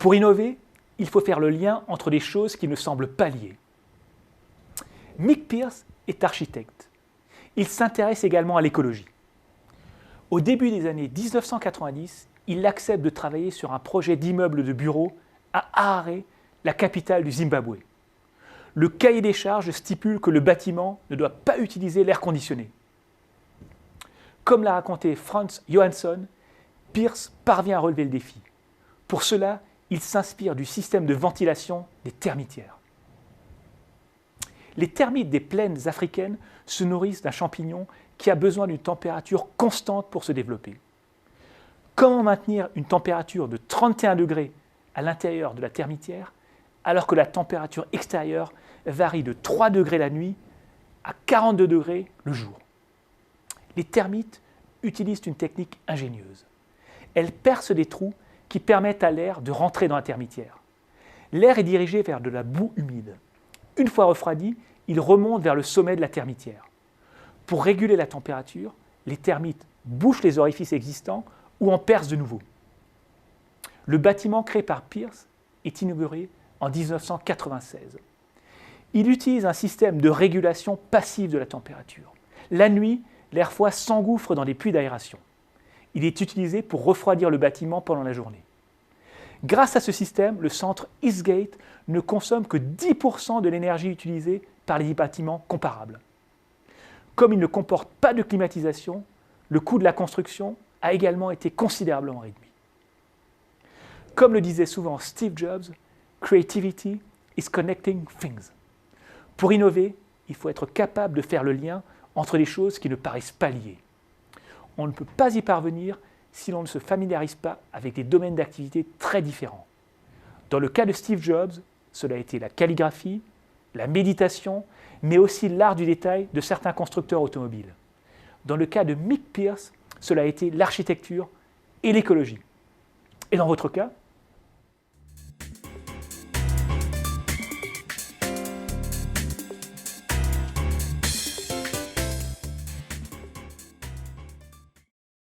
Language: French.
Pour innover, il faut faire le lien entre des choses qui ne semblent pas liées. Mick Pierce est architecte. Il s'intéresse également à l'écologie. Au début des années 1990, il accepte de travailler sur un projet d'immeuble de bureaux à Harare, la capitale du Zimbabwe. Le cahier des charges stipule que le bâtiment ne doit pas utiliser l'air conditionné. Comme l'a raconté Frans Johansson, Pierce parvient à relever le défi. Pour cela, il s'inspire du système de ventilation des termitières. Les termites des plaines africaines se nourrissent d'un champignon qui a besoin d'une température constante pour se développer. Comment maintenir une température de 31 degrés à l'intérieur de la termitière alors que la température extérieure varie de 3 degrés la nuit à 42 degrés le jour? Les termites utilisent une technique ingénieuse. Elles percent des trous qui permettent à l'air de rentrer dans la termitière. L'air est dirigé vers de la boue humide. Une fois refroidi, il remonte vers le sommet de la termitière. Pour réguler la température, les termites bouchent les orifices existants ou en percent de nouveaux. Le bâtiment créé par Pierce est inauguré en 1996. Il utilise un système de régulation passive de la température. La nuit, l'air froid s'engouffre dans des puits d'aération. Il est utilisé pour refroidir le bâtiment pendant la journée. Grâce à ce système, le centre Eastgate ne consomme que 10% de l'énergie utilisée par les bâtiments comparables. Comme il ne comporte pas de climatisation, le coût de la construction a également été considérablement réduit. Comme le disait souvent Steve Jobs, Creativity is connecting things. Pour innover, il faut être capable de faire le lien entre des choses qui ne paraissent pas liées. On ne peut pas y parvenir si l'on ne se familiarise pas avec des domaines d'activité très différents. Dans le cas de Steve Jobs, cela a été la calligraphie, la méditation, mais aussi l'art du détail de certains constructeurs automobiles. Dans le cas de Mick Pierce, cela a été l'architecture et l'écologie. Et dans votre cas,